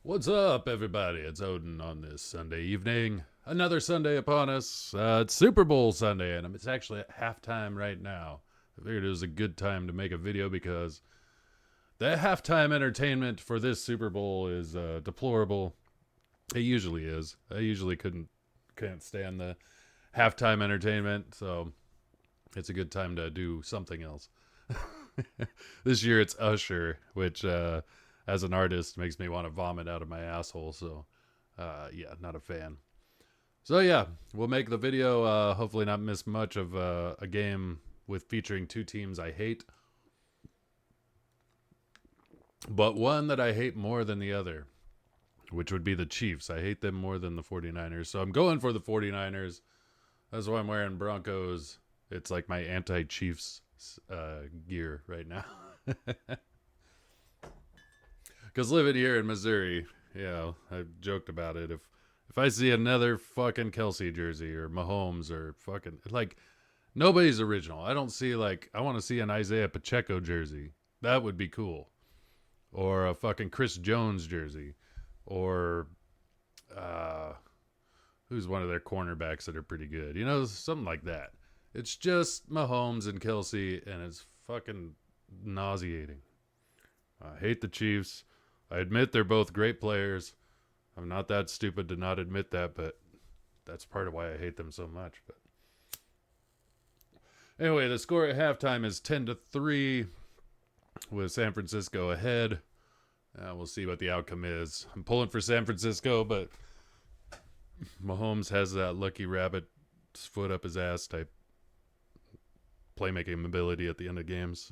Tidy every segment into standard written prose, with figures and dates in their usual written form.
What's up, everybody? It's Odin on this Sunday evening. Another Sunday upon us. It's Super Bowl Sunday, and it's actually at halftime right now. I figured it was a good time to make a video because the halftime entertainment for this Super Bowl is deplorable. It usually is. I usually can't stand the halftime entertainment, so it's a good time to do something else. This year it's Usher, which as an artist makes me want to vomit out of my asshole. So yeah, not a fan. So yeah, we'll make the video. Hopefully not miss much of a game with featuring two teams I hate, but one that I hate more than the other, which would be the Chiefs. I hate them more than the 49ers. So I'm going for the 49ers. That's why I'm wearing Broncos. It's like my anti-Chiefs gear right now. Because living here in Missouri, I joked about it. If I see another fucking Kelsey jersey or Mahomes or fucking like nobody's original. I don't see like I want to see an Isaiah Pacheco jersey. That would be cool. Or a fucking Chris Jones jersey. Or uh who's one of their cornerbacks that are pretty good. You know, something like that. It's just Mahomes and Kelsey and it's fucking nauseating. I hate the Chiefs. I admit they're both great players. I'm not that stupid to not admit that, but that's part of why I hate them so much. But anyway, the score at halftime is 10-3 with San Francisco ahead. We'll see what the outcome is. I'm pulling for San Francisco, but Mahomes has that lucky rabbit's foot up his ass type playmaking ability at the end of games.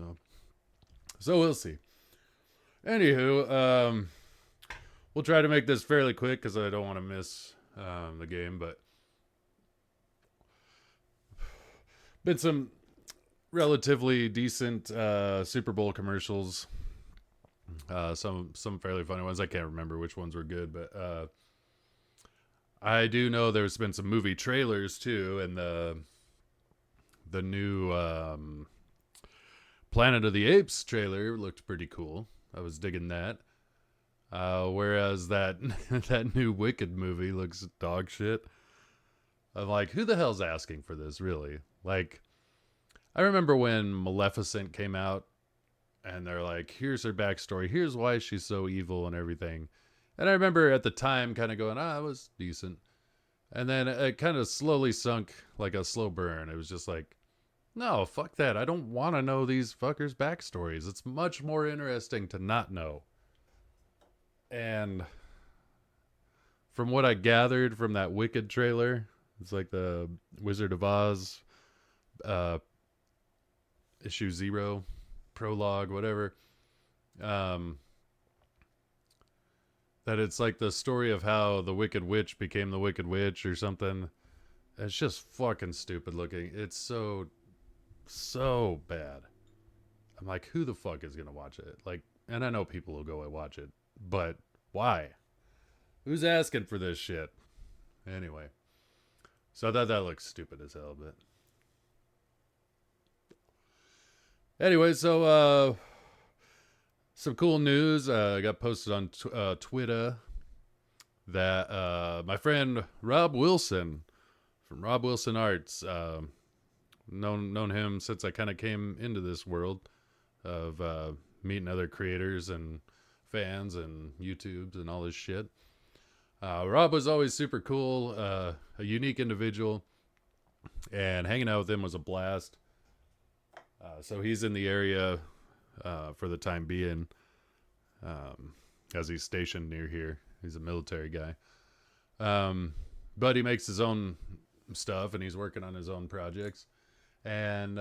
So we'll see. Anywho, we'll try to make this fairly quick because I don't want to miss the game. But been some relatively decent Super Bowl commercials. Some fairly funny ones. I can't remember which ones were good, but I do know there's been some movie trailers too, and the new Planet of the Apes trailer looked pretty cool. I was digging that. Whereas that that new Wicked movie looks dog shit. I'm like, who the hell's asking for this, really? Like, I remember when Maleficent came out, and they're like, here's her backstory, here's why she's so evil and everything. And I remember at the time kind of going, it was decent. And then it kind of slowly sunk like a slow burn. It was just like, no, fuck that. I don't want to know these fuckers' backstories. It's much more interesting to not know. And from what I gathered from that Wicked trailer, it's like the Wizard of Oz uh, issue 0, prologue, whatever. Um, that it's like the story of how the Wicked Witch became the Wicked Witch or something. It's just fucking stupid looking. It's so bad. I'm like, who the fuck is gonna watch it? Like, and I know people will go and watch it, but why? Who's asking for this shit? Anyway, so I thought that looks stupid as hell, but anyway, so some cool news. I got posted on Twitter that my friend Rob Wilson from Rob Wilson Arts, known him since I kind of came into this world of meeting other creators and fans and YouTubes and all this shit. Rob was always super cool, a unique individual, and hanging out with him was a blast. So he's in the area for the time being, as he's stationed near here. He's a military guy. But he makes his own stuff and he's working on his own projects. And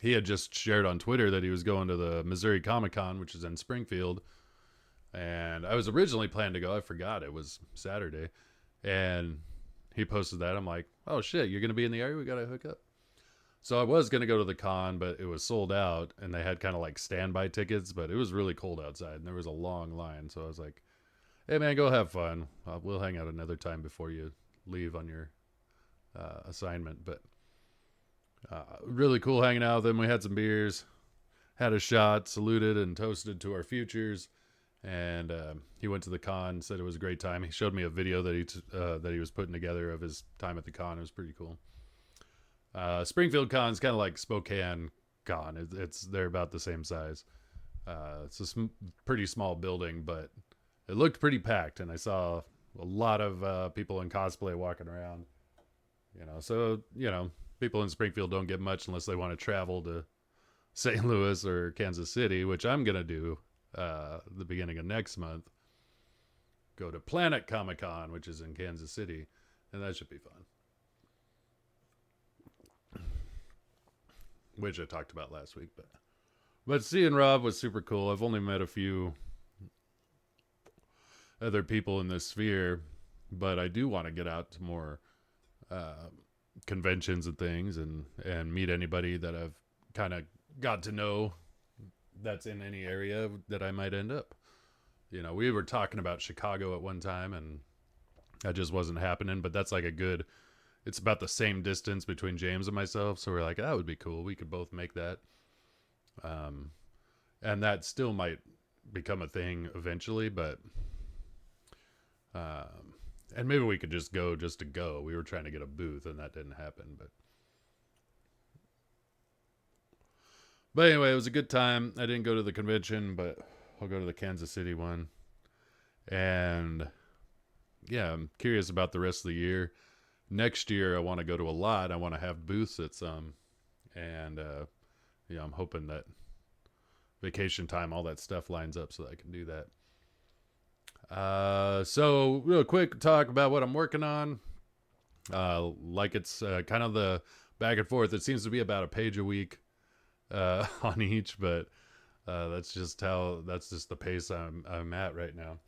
he had just shared on Twitter that he was going to the Missouri Comic Con, which is in Springfield. And I was originally planning to go. I forgot it was Saturday. And he posted that. I'm like, oh shit, you're going to be in the area? We got to hook up. So I was going to go to the con, but it was sold out. And they had kind of like standby tickets, but it was really cold outside. And there was a long line. So I was like, hey man, go have fun. We'll hang out another time before you leave on your assignment. But really cool hanging out with him. We had some beers, had a shot, saluted and toasted to our futures, and he went to the con. Said it was a great time. He showed me a video that he was putting together of his time at the con. It was pretty cool. Springfield Con is kind of like Spokane Con. They're about the same size. It's a pretty small building, but it looked pretty packed, and I saw a lot of people in cosplay walking around. So people in Springfield don't get much unless they want to travel to St. Louis or Kansas City, which I'm gonna do the beginning of next month. Go to Planet Comic Con, which is in Kansas City, and that should be fun. Which I talked about last week, but seeing Rob was super cool. I've only met a few other people in this sphere, but I do want to get out to more conventions and things, and meet anybody that I've kind of got to know that's in any area that I might end up. We were talking about Chicago at one time, and that just wasn't happening. But that's like it's about the same distance between James and myself, so we're like, that would be cool. We could both make that. And that still might become a thing eventually, but and maybe we could just go just to go. We were trying to get a booth, and that didn't happen, but anyway, it was a good time. I didn't go to the convention, but I'll go to the Kansas City one. And yeah, I'm curious about the rest of the year. Next year, I want to go to a lot. I want to have booths at some. And I'm hoping that vacation time, all that stuff lines up so that I can do that. So real quick talk about what I'm working on. Like it's kind of the back and forth. It seems to be about a page a week on each, but that's just the pace I'm at right now.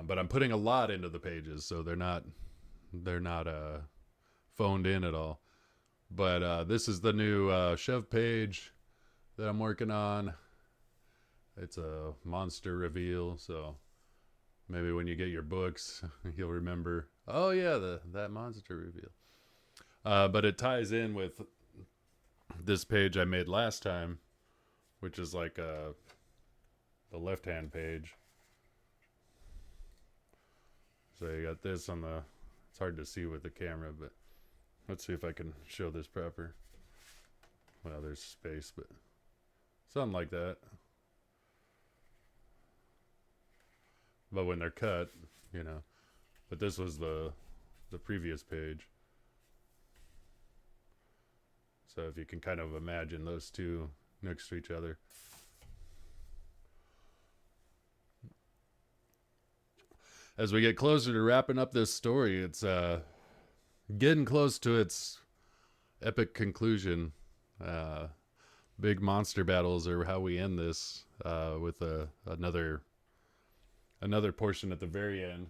But I'm putting a lot into the pages, so they're not phoned in at all. But this is the new Chev page that I'm working on. It's a monster reveal, so maybe when you get your books, you'll remember, oh yeah, that monster reveal. But it ties in with this page I made last time, which is like the left-hand page. So you got this on the, it's hard to see with the camera, but let's see if I can show this proper. Well, there's space, but something like that. But when they're cut, but this was the previous page. So if you can kind of imagine those two next to each other. As we get closer to wrapping up this story, it's getting close to its epic conclusion. Big monster battles are how we end this with another portion at the very end.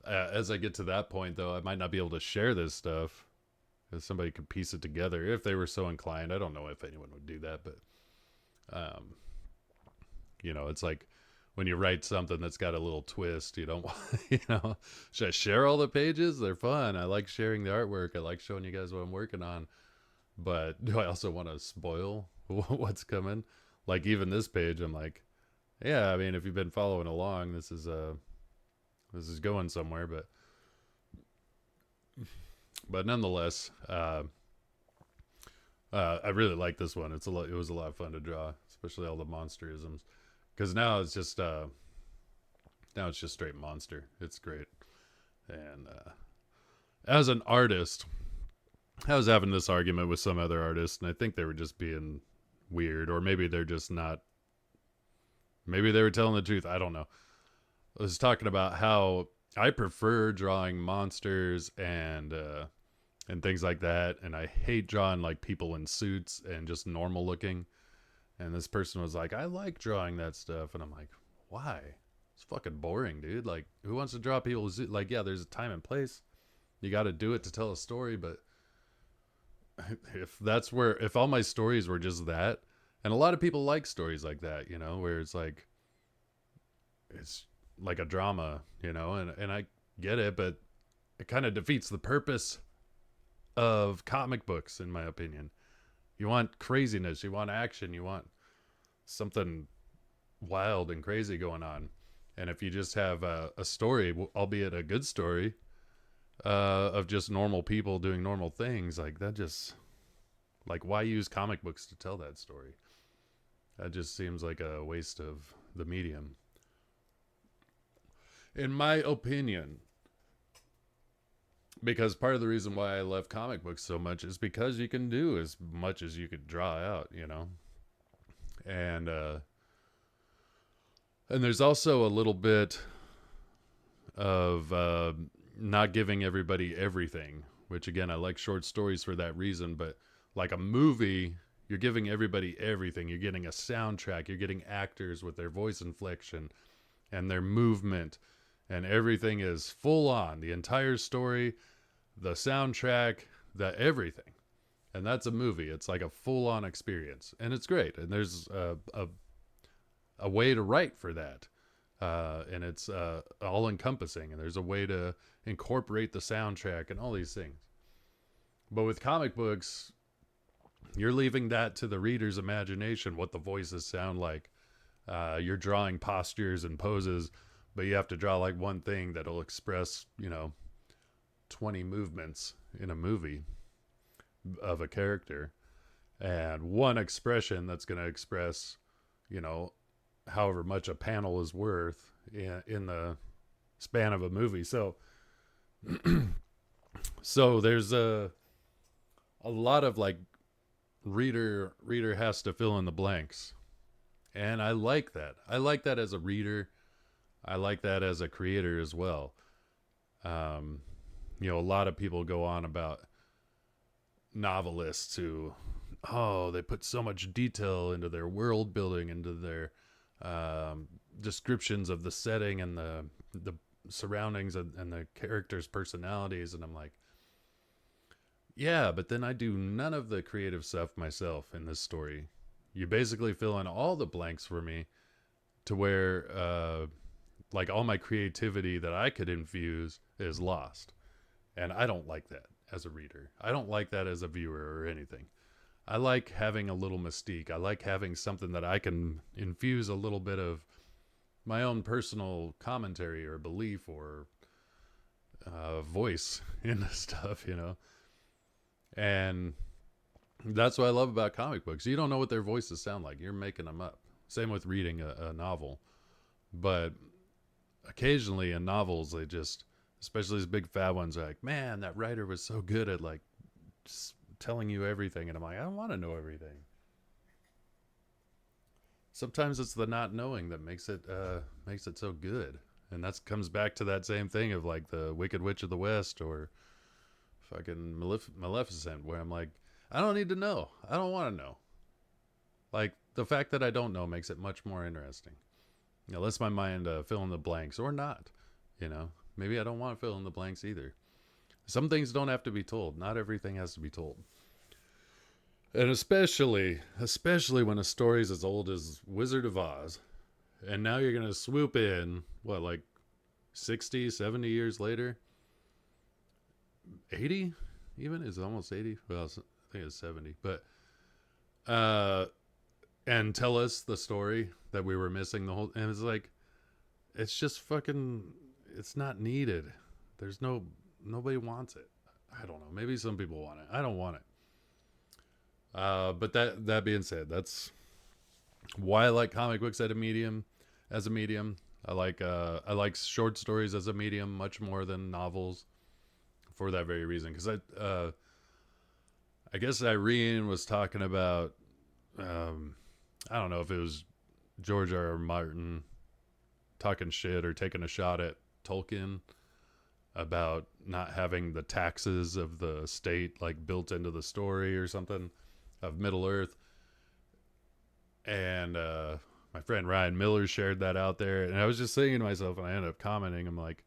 As I get to that point, though, I might not be able to share this stuff. Because somebody could piece it together if they were so inclined. I don't know if anyone would do that, but it's like when you write something that's got a little twist, you don't want, should I share all the pages? They're fun. I like sharing the artwork. I like showing you guys what I'm working on. But do I also want to spoil what's coming? Like even this page, I'm like, yeah, I mean, if you've been following along, this is going somewhere, but nonetheless, I really like this one. It was a lot of fun to draw, especially all the monsterisms. Because now it's just straight monster. It's great. And as an artist, I was having this argument with some other artists, and I think they were just being weird, or maybe they're just not. Maybe they were telling the truth. I don't know. I was talking about how I prefer drawing monsters and things like that, and I hate drawing like people in suits and just normal looking. And this person was like, I like drawing that stuff, and I'm like, why? It's fucking boring, dude. Like, who wants to draw people like, yeah, there's a time and place. You got to do it to tell a story, but if all my stories were just that, and a lot of people like stories like that, where it's like a drama, and I get it, but it kind of defeats the purpose of comic books, in my opinion. You want craziness, you want action, you want something wild and crazy going on. And if you just have a story, albeit a good story, of just normal people doing normal things, like that just, like, why use comic books to tell that story? That just seems like a waste of the medium. In my opinion, because part of the reason why I love comic books so much is because you can do as much as you could draw out, you know? And and there's also a little bit of not giving everybody everything, which again, I like short stories for that reason, but like a movie, you're giving everybody everything. You're getting a soundtrack, you're getting actors with their voice inflection and their movement, and everything is full on. The entire story, the soundtrack, the everything. And that's a movie. It's like a full on experience. And it's great. And there's a way to write for that. And it's all encompassing. And there's a way to incorporate the soundtrack and all these things. But with comic books, you're leaving that to the reader's imagination, what the voices sound like. You're drawing postures and poses, but you have to draw like one thing that'll express, 20 movements in a movie of a character, and one expression that's going to express, however much a panel is worth in the span of a movie. So, so there's a lot of like reader has to fill in the blanks. And I like that. I like that as a reader. I like that as a creator as well. A lot of people go on about novelists who, they put so much detail into their world building, into their descriptions of the setting and the surroundings and the characters' personalities. And I'm like, yeah, but then I do none of the creative stuff myself in this story. You basically fill in all the blanks for me to where, like, all my creativity that I could infuse is lost. And I don't like that as a reader. I don't like that as a viewer or anything. I like having a little mystique. I like having something that I can infuse a little bit of my own personal commentary or belief or voice into stuff, And that's what I love about comic books. You don't know what their voices sound like. You're making them up. Same with reading a novel. But occasionally in novels, they just, especially these big fat ones, are like, man, that writer was so good at like just telling you everything. And I'm like, I don't want to know everything. Sometimes it's the not knowing that makes it so good. And that comes back to that same thing of like the Wicked Witch of the West or fucking Maleficent, where I'm like, I don't need to know. I don't want to know. Like, the fact that I don't know makes it much more interesting. Lets my mind fill in the blanks or not. Maybe I don't want to fill in the blanks either. Some things don't have to be told. Not everything has to be told. And especially when a story's as old as Wizard of Oz, and now you're going to swoop in, what, like 60, 70 years later? 80 even? Is it almost 80? Well, I think it's 70. But and tell us the story that we were missing the whole, and it's like, it's just fucking, it's not needed. Nobody wants it. I don't know, maybe some people want it. I don't want it. But that being said, that's why I like comic books as a medium. I like short stories as a medium much more than novels for that very reason. Because I guess Irene was talking about, I don't know if it was George R. R. Martin talking shit or taking a shot at Tolkien about not having the taxes of the state like built into the story or something of Middle Earth. And my friend Ryan Miller shared that out there, and I was just thinking to myself, and I ended up commenting, I'm like,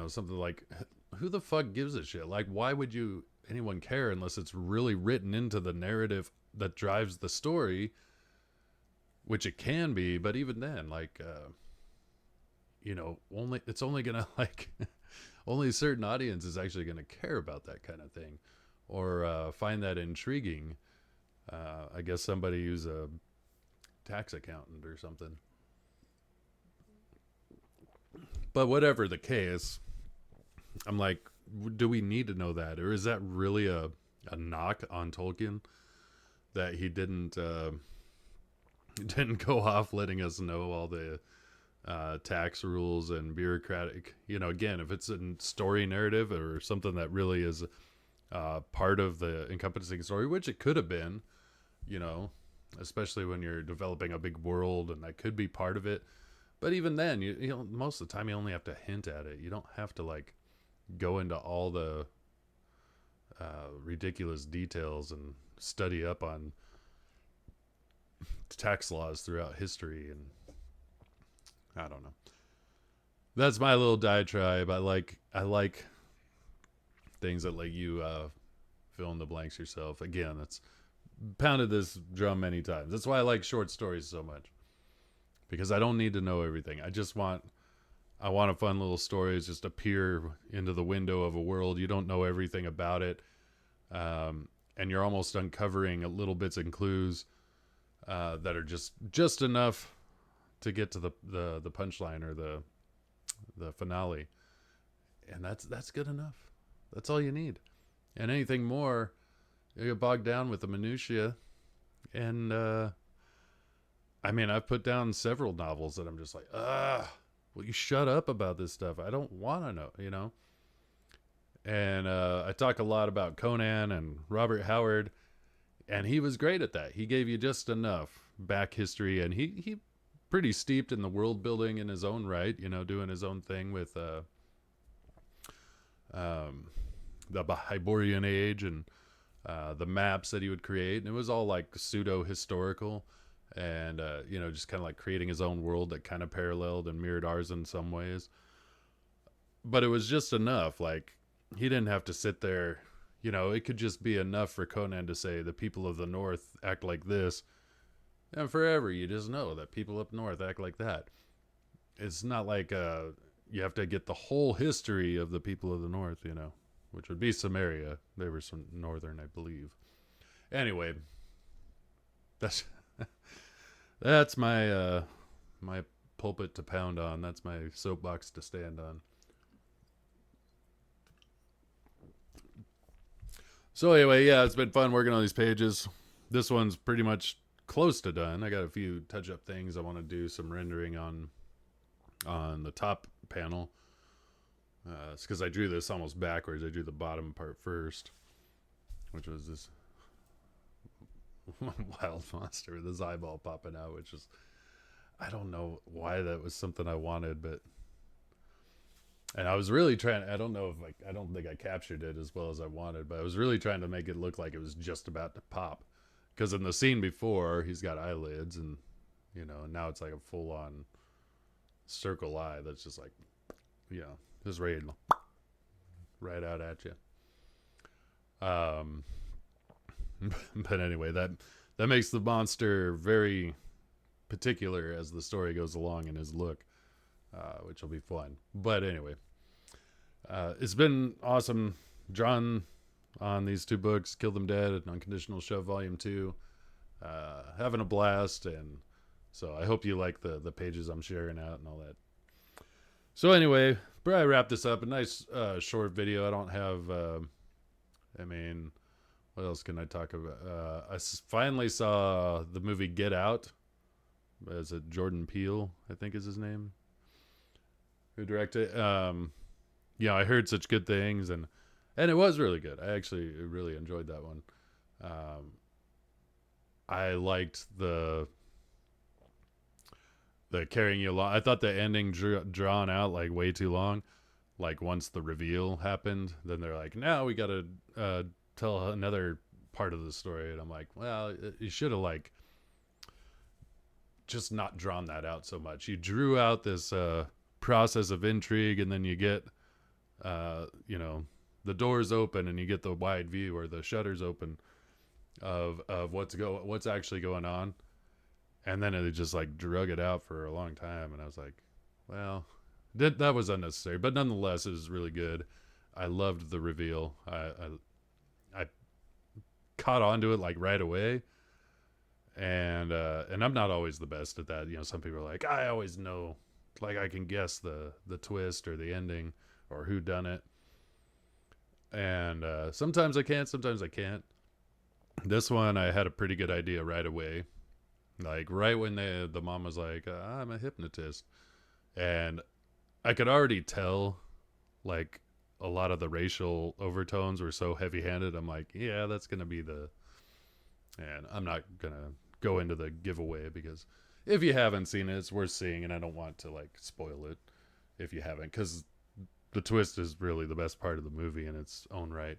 something like, who the fuck gives a shit? Like, why would anyone care unless it's really written into the narrative that drives the story, which it can be. But even then, like, it's only gonna like only a certain audience is actually gonna care about that kind of thing or find that intriguing. I guess somebody who's a tax accountant or something. But whatever the case, I'm like, do we need to know that, or is that really a knock on Tolkien that he didn't go off letting us know all the tax rules and bureaucratic, again, if it's a story narrative or something that really is part of the encompassing story, which it could have been, especially when you're developing a big world, and that could be part of it. But even then, most of the time you only have to hint at it. You don't have to like go into all the ridiculous details and study up on tax laws throughout history. And I don't know. That's my little diatribe. I like things that let you fill in the blanks yourself. Again, that's pounded this drum many times. That's why I like short stories so much, because I don't need to know everything. I want a fun little story is just appear into the window of a world. You don't know everything about it. And you're almost uncovering little bits and clues that are just enough to get to the punchline or the finale. And that's good enough. That's all you need. And anything more, you get bogged down with the minutiae. And I've put down several novels that I'm just like, will you shut up about this stuff? I don't want to know, And I talk a lot about Conan and Robert Howard, and he was great at that. He gave you just enough back history, and he pretty steeped in the world building in his own right, doing his own thing with the Hyborian Age and the maps that he would create. And it was all like pseudo historical. And just kind of like creating his own world that kind of paralleled and mirrored ours in some ways. But it was just enough. Like, he didn't have to sit there, it could just be enough for Conan to say the people of the North act like this, and forever you just know that people up north act like that. It's not like you have to get the whole history of the people of the North, which would be Samaria. They were some northern, I believe. Anyway, that's my my pulpit to pound on. That's my soapbox to stand on. So anyway, yeah, it's been fun working on these pages. This one's pretty much close to done. I got a few touch-up things I want to do, some rendering on the top panel. It's because I drew this almost backwards. I drew the bottom part first, which was this wild monster with his eyeball popping out, which is, I don't know why that was something I wanted, and I was really trying, I don't think I captured it as well as I wanted, but I was really trying to make it look like it was just about to pop, because in the scene before he's got eyelids, and and now it's like a full-on circle eye that's just like, just ready to right out at you. But anyway, that makes the monster very particular as the story goes along in his look, which will be fun. But anyway, it's been awesome drawing on these two books, Kill Them Dead and Unconditional Shove Volume 2. Having a blast, and so I hope you like the pages I'm sharing out and all that. So anyway, before I wrap this up, a nice short video. I don't have, what else can I talk about? I finally saw the movie Get Out. Is it Jordan Peele, I think is his name, who directed it? I heard such good things, and it was really good. I actually really enjoyed that one. I liked the carrying you along. I thought the ending drawn out like way too long. Like, once the reveal happened, then they're like, now we gotta tell another part of the story, and I'm like, well, you should have like just not drawn that out so much. You drew out this process of intrigue, and then you get the doors open, and you get the wide view, or the shutters open of what's actually going on, and then it just like drug it out for a long time, and I was like, well, that was unnecessary, but nonetheless it was really good. I loved the reveal. I caught onto it like right away, and I'm not always the best at that. You know, some people are like, I always know, like I can guess the twist or the ending or who done it. And sometimes I can, sometimes I can't. This one I had a pretty good idea right away. Like right when the mom was like, I'm a hypnotist, and I could already tell, like, a lot of the racial overtones were so heavy-handed. I'm like, yeah, that's gonna be the. And I'm not gonna go into the giveaway because if you haven't seen it, it's worth seeing, and I don't want to like spoil it if you haven't, because the twist is really the best part of the movie in its own right.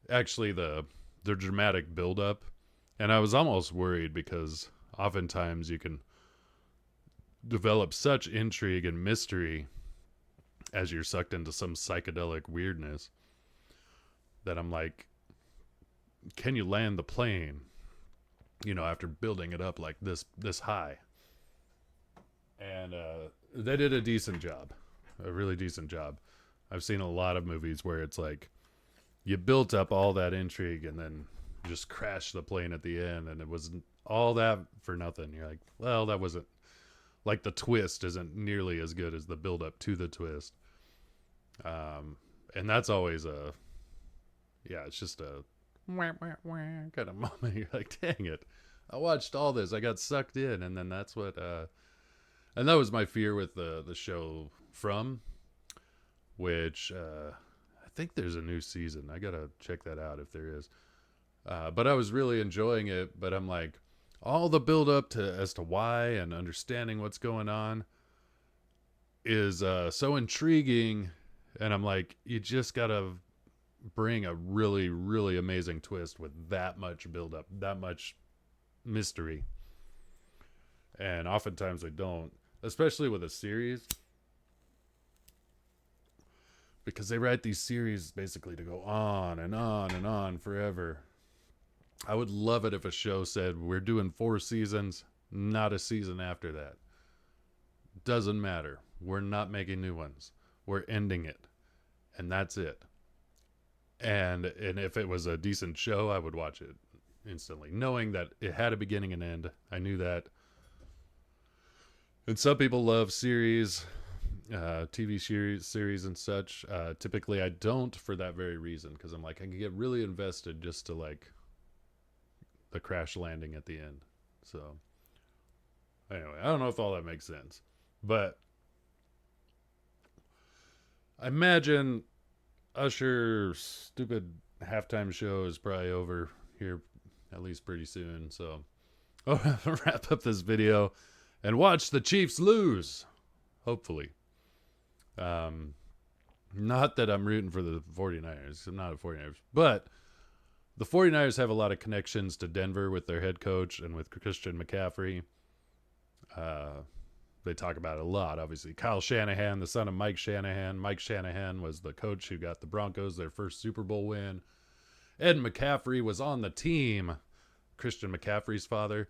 Actually, the dramatic build-up, and I was almost worried because oftentimes you can develop such intrigue and mystery as you're sucked into some psychedelic weirdness that I'm like, can you land the plane? You know, after building it up like this high, and they did a decent job, a really decent job. I've seen a lot of movies where it's like you built up all that intrigue and then just crashed the plane at the end, and it was all that for nothing. You're like, well, that wasn't like the twist isn't nearly as good as the build up to the twist. And that's always it's just a wah, wah, wah kind of moment. You're like, dang it, I watched all this, I got sucked in, and then that's what and that was my fear with the show From, which I think there's a new season. I gotta check that out if there is. But I was really enjoying it, but I'm like, all the build up to as to why and understanding what's going on is so intriguing, and I'm like, you just gotta bring a really, really amazing twist with that much build up, that much mystery. And oftentimes they don't, especially with a series, because they write these series basically to go on and on and on forever. I would love it if a show said, we're doing 4 seasons, not a season after that. Doesn't matter. We're not making new ones. We're ending it. And that's it. And if it was a decent show, I would watch it instantly, knowing that it had a beginning and end. I knew that. And some people love series, TV series and such. Typically, I don't for that very reason, because I'm like, I can get really invested just to like the crash landing at the end. So anyway, I don't know if all that makes sense, but I imagine Usher's stupid halftime show is probably over here, at least pretty soon. So I'll wrap up this video and watch the Chiefs lose, hopefully. Not that I'm rooting for the 49ers. I'm not a 49ers, but the 49ers have a lot of connections to Denver with their head coach and with Christian McCaffrey. They talk about it a lot, obviously. Kyle Shanahan, the son of Mike Shanahan. Mike Shanahan was the coach who got the Broncos their first Super Bowl win. Ed McCaffrey was on the team, Christian McCaffrey's father.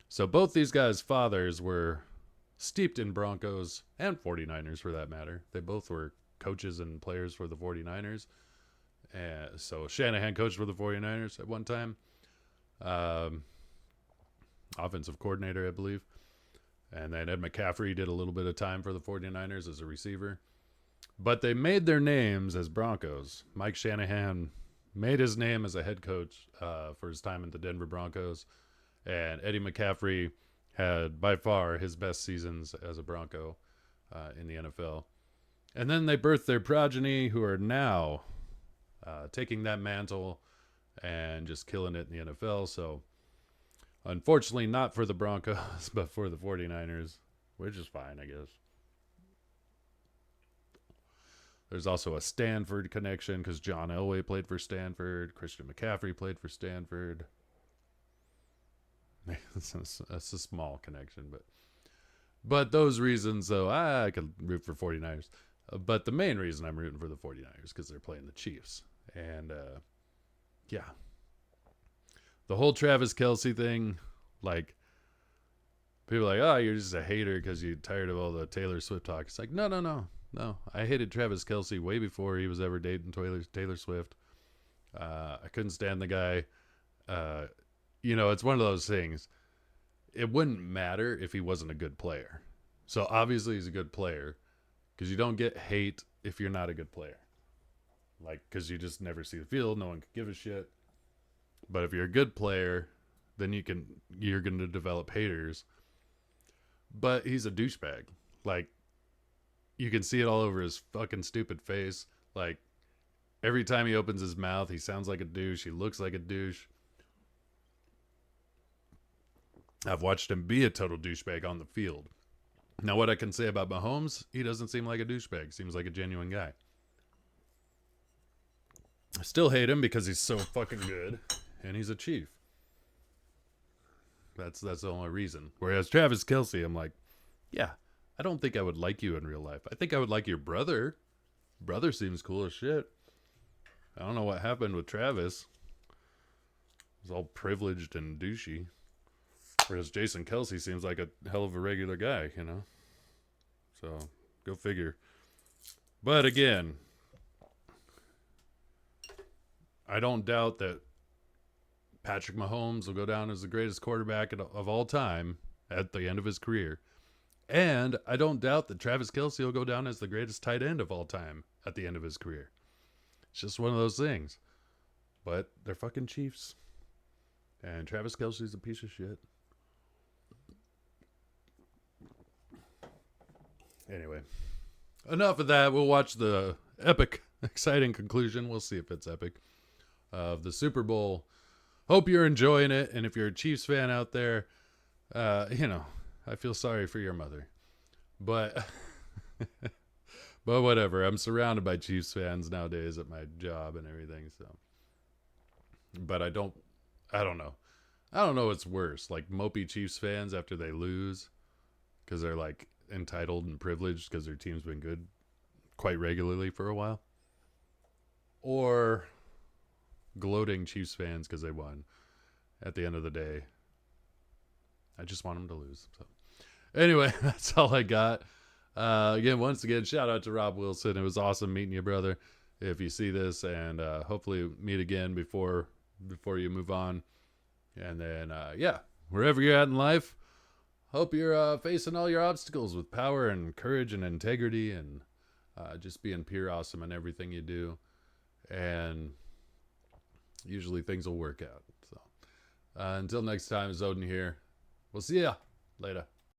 So both these guys' fathers were steeped in Broncos and 49ers for that matter. They both were coaches and players for the 49ers. And so Shanahan coached for the 49ers at one time. Offensive coordinator, I believe. And then Ed McCaffrey did a little bit of time for the 49ers as a receiver. But they made their names as Broncos. Mike Shanahan made his name as a head coach for his time in the Denver Broncos. And Eddie McCaffrey had by far his best seasons as a Bronco in the NFL. And then they birthed their progeny, who are now taking that mantle and just killing it in the NFL. So unfortunately, not for the Broncos, but for the 49ers, which is fine, I guess. There's also a Stanford connection because John Elway played for Stanford. Christian McCaffrey played for Stanford. That's a small connection, but those reasons, though, I could root for 49ers. But the main reason I'm rooting for the 49ers because they're playing the Chiefs. And, yeah. The whole Travis Kelce thing, like, people are like, oh, you're just a hater because you're tired of all the Taylor Swift talk. It's like, no. I hated Travis Kelce way before he was ever dating Taylor Swift. I couldn't stand the guy. You know, it's one of those things. it wouldn't matter if he wasn't a good player. So obviously he's a good player because you don't get hate if you're not a good player. Like, because you just never see the field, no one can give a shit. But if you're a good player, then you're going to develop haters. But he's a douchebag. Like, you can see it all over his fucking stupid face. Like, every time he opens his mouth, he sounds like a douche. He looks like a douche. I've watched him be a total douchebag on the field. Now, what I can say about Mahomes, he doesn't seem like a douchebag. Seems like a genuine guy. I still hate him because he's so fucking good, and he's a Chief. That's the only reason. Whereas Travis Kelce, I'm like, yeah, I don't think I would like you in real life. I think I would like your brother. Brother seems cool as shit. I don't know what happened with Travis. He's all privileged and douchey. Whereas Jason Kelce seems like a hell of a regular guy, you know? So, go figure. But again, I don't doubt that Patrick Mahomes will go down as the greatest quarterback of all time at the end of his career. And I don't doubt that Travis Kelce will go down as the greatest tight end of all time at the end of his career. It's just one of those things. But they're fucking Chiefs. And Travis Kelce's a piece of shit. Anyway, enough of that. We'll watch the epic, exciting conclusion. We'll see if it's epic. Of the Super Bowl. Hope you're enjoying it. And if you're a Chiefs fan out there, I feel sorry for your mother. But but whatever. I'm surrounded by Chiefs fans nowadays at my job and everything. So, but I don't know. I don't know what's worse. Like mopey Chiefs fans after they lose because they're like entitled and privileged because their team's been good quite regularly for a while. Or gloating Chiefs fans because they won. At the end of the day, I just want them to lose. So anyway, that's all I got. Once again, shout out to Rob Wilson. It was awesome meeting you, brother. If you see this, and hopefully meet again before you move on. And then, wherever you're at in life, hope you're facing all your obstacles with power and courage and integrity and just being pure awesome in everything you do. And usually things will work out. So until next time, Zoden here. We'll see ya. Later.